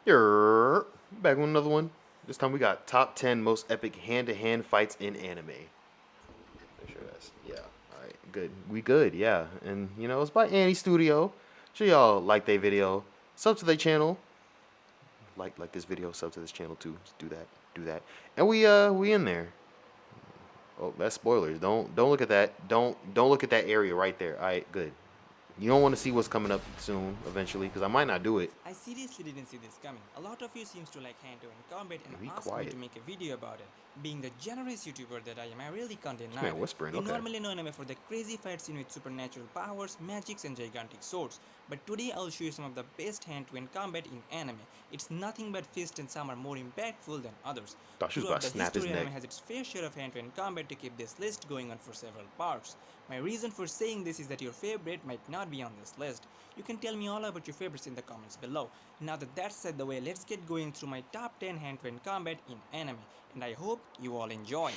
You're back with another one. This time we got top 10 most epic hand-to-hand fights in anime. Make sure that's, yeah. All right, good. We good, yeah. And, it's by Annie Studio. Sure y'all like their video. Sub to their channel. Like this video, sub to this channel too. Just do that. And we in there. Oh, that's spoilers. Don't look at that. Don't look at that area right there. All right, good. You don't want to see what's coming up soon, eventually, because I might not do it. I seriously didn't see this coming. A lot of you seems to like hand-to-hand combat and Be asked me quiet. to make a video about it. Being the generous YouTuber that I am, I really can't deny Man it. whispering. You Okay. normally know anime for the crazy fight scene with supernatural powers, magics and gigantic swords. But today I'll show you some of the best hand-to-hand combat in anime. It's nothing but fists and some are more impactful than others. Thought she was Throughout about the to snap his history, neck. anime has its fair share of hand-to-hand combat to keep this list going on for several parts. My reason for saying this is that your favorite might not be on this list. You can tell me all about your favorites in the comments below. Now that that's said the way, let's get going through my top 10 hand-to-hand combat in anime, and I hope you all enjoy.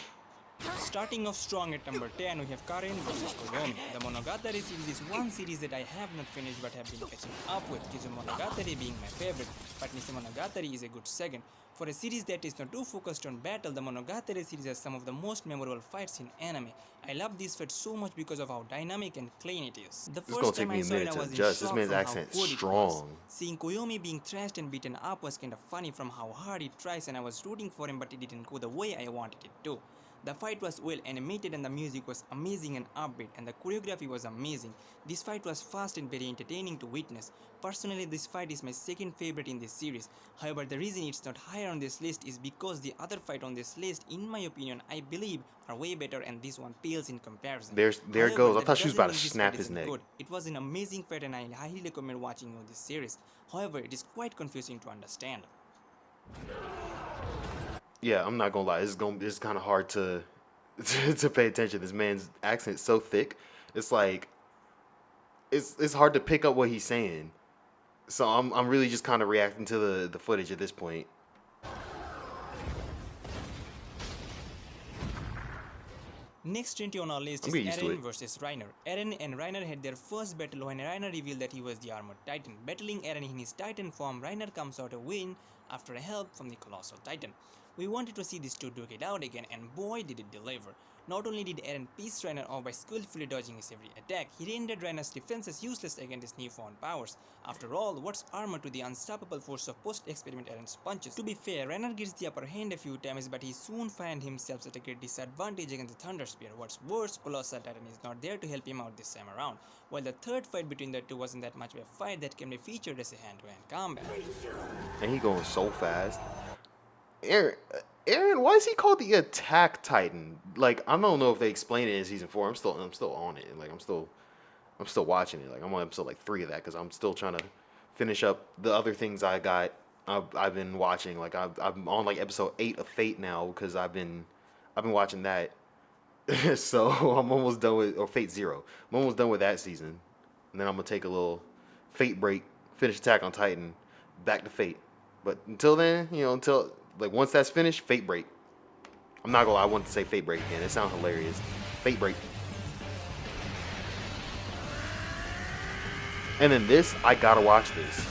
Starting off strong at number 10, we have Karen vs Koyomi. The Monogatari series is one series that I have not finished but have been catching up with, Kizu Monogatari being my favorite, but Nisei Monogatari is a good second. For a series that is not too focused on battle, the Monogatari series has some of the most memorable fights in anime. I love this fight so much because of how dynamic and clean it is. The This is gonna first take time me I a saw it, minute I to was in adjust. This shock man's from how accent good it was. strong. Seeing Koyomi being thrashed and beaten up was kind of funny from how hard he tries, and I was rooting for him, but it didn't go the way I wanted it to. The fight was well animated and the music was amazing and upbeat, and the choreography was amazing. This fight was fast and very entertaining to witness. Personally, this fight is my second favorite in this series. However, the reason it's not higher on this list is because the other fight on this list, in my opinion, I believe are way better, and this one pales in comparison. There it However, goes. I that thought she was doesn't about to mean this fight snap his isn't neck. good. It was an amazing fight and I highly recommend watching this series. However, it is quite confusing to understand. Yeah, I'm not gonna lie. It's kind of hard to to pay attention. This man's accent's so thick. It's like it's hard to pick up what he's saying. So I'm really just kind of reacting to the footage at this point. Next entry on our list I'm is getting used to Eren it. vs Reiner. Eren and Reiner had their first battle when Reiner revealed that he was the Armored Titan. Battling Eren in his Titan form, Reiner comes out a win after help from the Colossal Titan. We wanted to see these two duke it out again, and boy did it deliver. Not only did Eren piece Reiner off by skillfully dodging his every attack, he rendered Reiner's defenses useless against his newfound powers. After all, what's armor to the unstoppable force of post-experiment Eren's punches? To be fair, Reiner gets the upper hand a few times, but he soon finds himself at a great disadvantage against the Thunder Spear. What's worse, Colossal Titan is not there to help him out this time around. While the third fight between the two wasn't that much of a fight that can be featured as a hand-to-hand combat. And he going so fast. Aaron, why is he called the Attack Titan? Like, I don't know if they explain it in season 4. I'm still on it. Like, I'm still watching it. Like, I'm on episode like 3 of that because I'm still trying to finish up the other things I've been watching. Like, I'm on like episode 8 of Fate now because I've been watching that. So I'm almost done with, or Fate Zero. I'm almost done with that season, and then I'm gonna take a little Fate break, finish Attack on Titan, back to Fate. But until then, until like once that's finished, Fate break. I'm not gonna lie, I wanted to say Fate break again. It sounds hilarious. Fate break. And then this, I gotta watch this.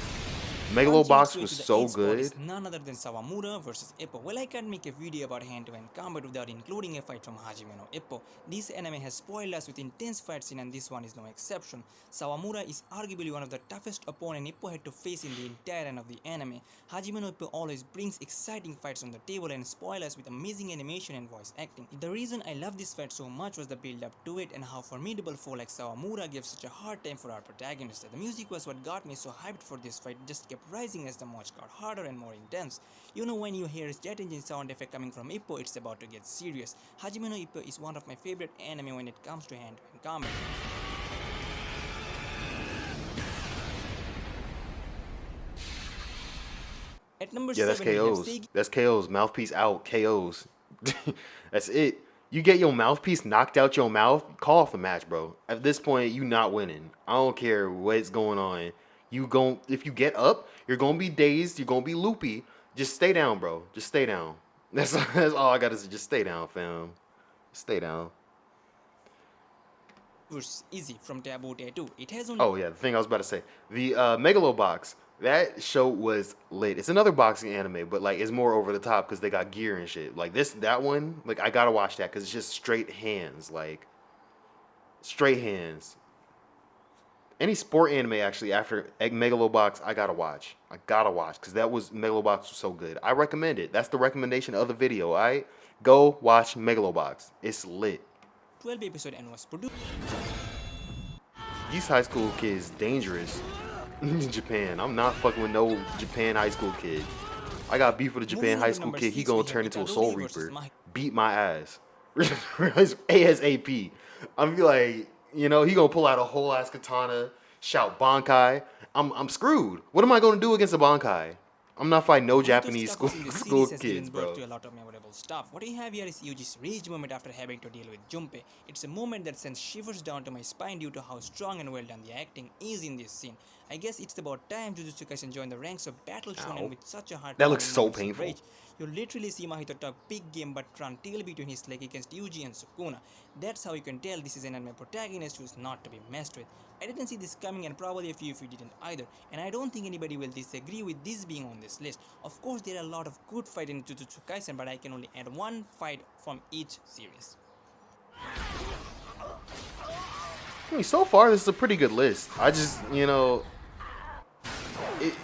Megalobox was so good. Is none other than Sawamura vs Ippo. Well, I can't make a video about hand-to-hand combat without including a fight from Hajime no Ippo. This anime has spoiled us with intense fight scene, and this one is no exception. Sawamura is arguably one of the toughest opponent Ippo had to face in the entire run of the anime. Hajime no Ippo always brings exciting fights on the table and spoil us with amazing animation and voice acting. The reason I love this fight so much was the build up to it and how formidable foe like Sawamura gave such a hard time for our protagonist. The music was what got me so hyped for this fight, just kept rising as the match got harder and more intense. You know, when you hear his jet engine sound effect coming from Ippo, it's about to get serious. Hajime no Ippo is one of my favorite anime when it comes to hand-to-hand combat. At number 7, That's we have KOs. Seigi. That's KOs. Mouthpiece out. KOs. That's it. You get your mouthpiece knocked out your mouth, call off the match, bro. At this point, you not winning. I don't care what's going on. If you get up, you're gonna be dazed, you're gonna be loopy. Just stay down, bro. Just stay down. That's all I gotta say. Just stay down, fam. Stay down. Versus Easy from Taboo Tattoo. It has only Oh yeah, the thing I was about to say. The Megalobox That show was lit. It's another boxing anime, but like it's more over the top because they got gear and shit. Like that one, like I gotta watch that because it's just straight hands, like straight hands. Any sport anime actually after Megalobox, I gotta watch. I gotta watch because that was Megalobox was so good. I recommend it. That's the recommendation of the video. All right, go watch Megalobox. It's lit. 12 episode and was produced. These high school kids dangerous in Japan. I'm not fucking with no Japan high school kid. I got beef with a Japan Moving high on to school number kid. He 6, gonna we have turn into a Ikaruri Soul versus Reaper, Mahi- beat my ass, ASAP. I'm be like, you know, he gonna pull out a whole ass katana, shout Bankai. I'm screwed. What am I gonna do against a Bankai? I'm not fighting no Mahito's Japanese stuff in this school series has kids, given birth bro. to a lot of memorable stuff. What we have here is Yuji's rage moment after having to deal with Junpei. It's a moment that sends shivers down to my spine due to how strong and well done the acting is in this scene. I guess it's about time Jujutsu Kaisen joined the ranks of battle shonen Ow. with such a hard That time looks in so moments of painful. rage. You literally see Mahito talk big game but run tail between his leg against Yuji and Sukuna. That's how you can tell this is an anime protagonist who's not to be messed with. I didn't see this coming and probably a few of you didn't either, and I don't think anybody will disagree with this being on this list. Of course there are a lot of good fights in Jujutsu Kaisen, but I can only add one fight from each series. I mean, so far this is a pretty good list. I just, you know,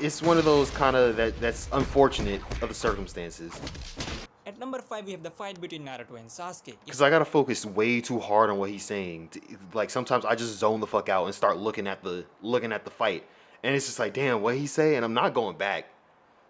it's one of those kind of that's unfortunate of the circumstances. At number 5 we have the fight between Naruto and Sasuke. Because I gotta focus way too hard on what he's saying. Like sometimes I just zone the fuck out and start looking at the fight, and it's just like, damn, what he say, and I'm not going back.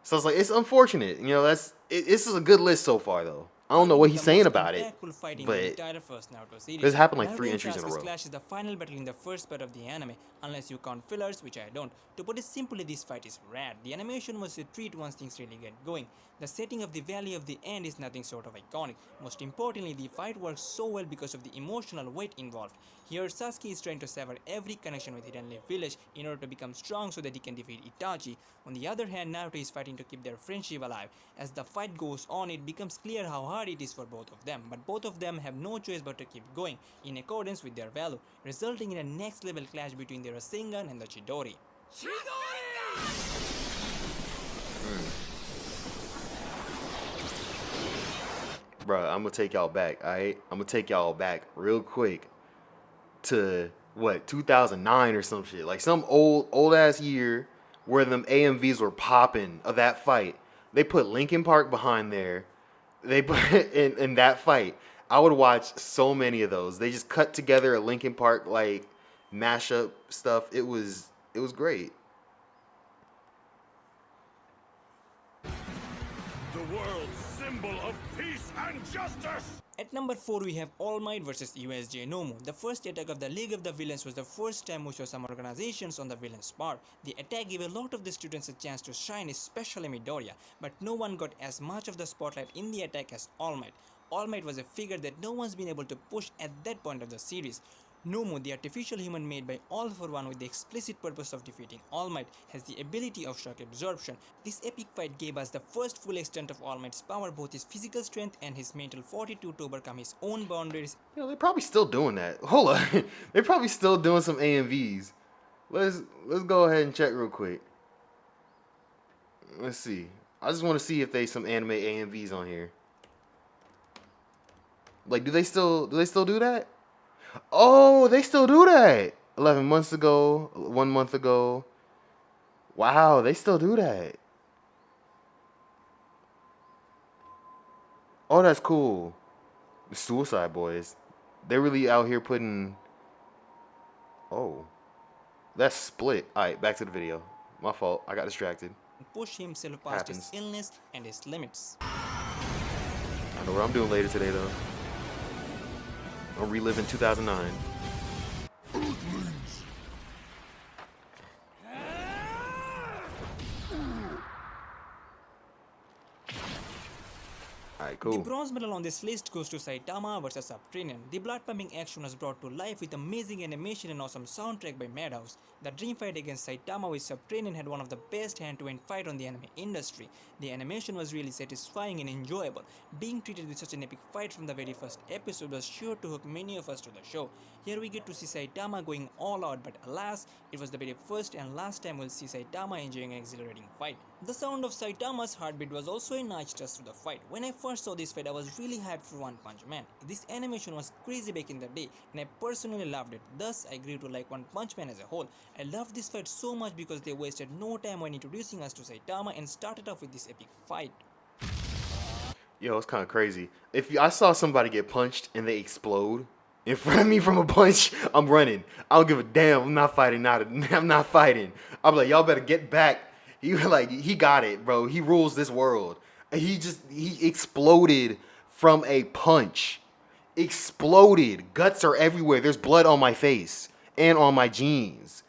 So it's like it's unfortunate, you know. This is a good list so far though. I don't know what he's saying about it, Fight in but the entire first Naruto series. this happened like Naruto 3 and entries in a Sasuke's row. clash is the final battle in the first part of the anime, unless you count fillers, which I don't. To put it simply, this fight is rad. The animation was a treat once things really get going. The setting of the Valley of the End is nothing short of iconic. Most importantly, the fight works so well because of the emotional weight involved. Here, Sasuke is trying to sever every connection with Hidden Leaf Village in order to become strong so that he can defeat Itachi. On the other hand, Naruto is fighting to keep their friendship alive. As the fight goes on, it becomes clear how hard it is for both of them, but both of them have no choice but to keep going, in accordance with their value, resulting in a next level clash between the Rasengan and the Chidori. Bruh, I'm gonna take y'all back, alright? I'm gonna take y'all back real quick to what 2009 or some shit, like some old ass year where them AMVs were popping of that fight. They put Linkin Park behind there. They put in that fight. I would watch so many of those. They just cut together a Linkin Park like mashup stuff. It was great. The world's symbol of peace and justice! At number 4 we have All Might vs USJ Nomu. The first attack of the League of the Villains was the first time we saw some organizations on the villains' part. The attack gave a lot of the students a chance to shine, especially Midoriya, but no one got as much of the spotlight in the attack as All Might. All Might was a figure that no one's been able to push at that point of the series. Nomu, the artificial human made by All For One with the explicit purpose of defeating All Might, has the ability of shock absorption. This epic fight gave us the first full extent of All Might's power, both his physical strength and his mental fortitude to overcome his own boundaries. You know, they're probably still doing that. Hold on. They're probably still doing some AMVs. Let's go ahead and check real quick. Let's see. I just want to see if they some anime AMVs on here. Like, do they still do that? Oh, they still do that. 11 months ago, 1 month ago. Wow, they still do that. Oh, that's cool. The Suicide Boys. They're really out here putting... Oh. That's Split. Alright, back to the video. My fault. I got distracted. Push himself past Happens. his illness and his limits. I know what I'm doing later today, though. I'm reliving 2009. Alright, Alright, The cool. bronze medal on this list goes to Saitama vs Subterranean. The blood-pumping action was brought to life with amazing animation and awesome soundtrack by Madhouse. The dream fight against Saitama with Subterranean had one of the best hand-to-hand fight on the anime industry. The animation was really satisfying and enjoyable. Being treated with such an epic fight from the very first episode was sure to hook many of us to the show. Here we get to see Saitama going all out, but alas, it was the very first and last time we'll see Saitama enjoying an exhilarating fight. The sound of Saitama's heartbeat was also a nice touch to the fight. When I first saw this fight, I was really hyped for One Punch Man. This animation was crazy back in the day, and I personally loved it. Thus, I grew to like One Punch Man as a whole. I loved this fight so much because they wasted no time when introducing us to Saitama and started off with this epic fight. Yo, it's kind of crazy. If I saw somebody get punched and they explode in front of me from a punch, I'm running. I don't give a damn. I'm not fighting. I'm not fighting. I'm like, y'all better get back. He got it, bro. He rules this world. He exploded from a punch. Exploded. Guts are everywhere. There's blood on my face and on my jeans.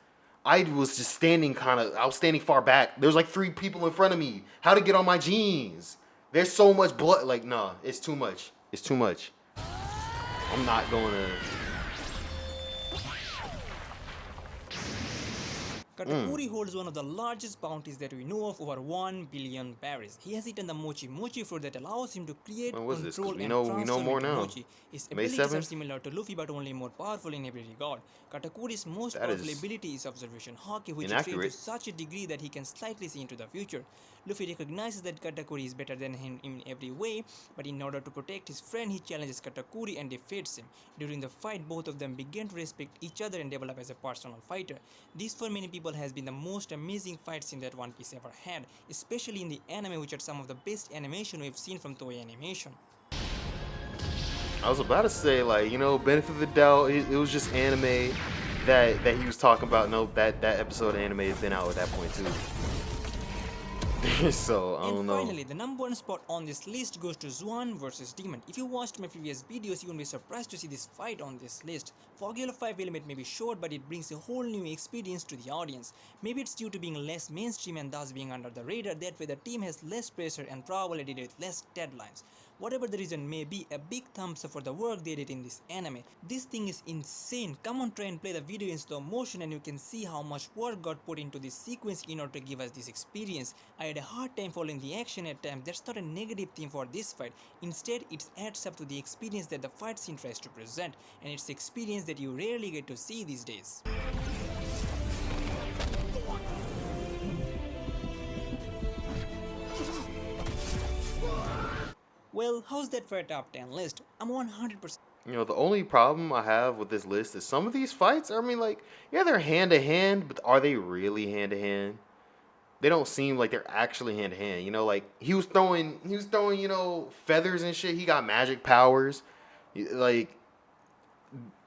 I was just standing I was standing far back. There's like 3 people in front of me. How to get on my jeans? There's so much blood. Like, nah, it's too much. It's too much. I'm not going to... Katakuri holds one of the largest bounties that we know of, over 1 billion berries. He has eaten the mochi fruit that allows him to create, When was this? 'Cause control, we and know transform more into now. mochi. His May abilities are 7th? similar to Luffy but only more powerful in every regard. Katakuri's most That powerful is ability is observation haki, which he trains to inaccurate. such a degree that he can slightly see into the future. Luffy recognizes that Katakuri is better than him in every way, but in order to protect his friend, he challenges Katakuri and defeats him. During the fight, both of them begin to respect each other and develop as a personal fighter. This for many people has been the most amazing fight scene that One Piece ever had, especially in the anime, which had some of the best animation we've seen from Toei Animation. I was about to say, like, benefit of the doubt, it was just anime that he was talking about. No, that episode of anime has been out at that point, too. So, I don't And know. finally, the number 1 spot on this list goes to Zuan vs Demon. If you watched my previous videos, you won't be surprised to see this fight on this list. Formula 5 element may be short, but it brings a whole new experience to the audience. Maybe it's due to being less mainstream and thus being under the radar, that way the team has less pressure and probably did it with less deadlines. Whatever the reason may be, a big thumbs up for the work they did in this anime. This thing is insane. Come on, try and play the video in slow motion and you can see how much work got put into this sequence in order to give us this experience. I had a hard time following the action at times. That's not a negative thing for this fight. Instead, it adds up to the experience that the fight scene tries to present, and it's experience that you rarely get to see these days. Well, how's that for a top 10 list? I'm 100%. The only problem I have with this list is some of these fights, I mean, like, yeah, they're hand-to-hand, but are they really hand-to-hand? They don't seem like they're actually hand-to-hand. Like, he was throwing, feathers and shit. He got magic powers. Like,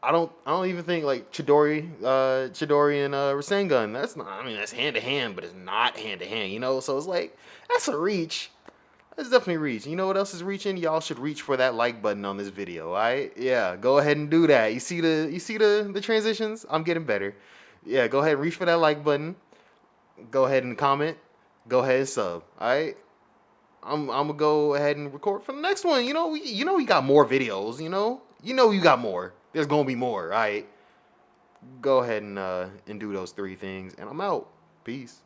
I don't even think, like, Chidori and Rasengan, that's hand-to-hand, but it's not hand-to-hand, So it's like, that's a reach. That's definitely reach. You know what else is reaching? Y'all should reach for that like button on this video, alright? Yeah, go ahead and do that. You see the transitions? I'm getting better. Yeah, go ahead and reach for that like button. Go ahead and comment. Go ahead and sub, alright? I'm gonna go ahead and record for the next one. We got more videos, you got more. There's gonna be more, alright? Go ahead and do those 3 things, and I'm out. Peace.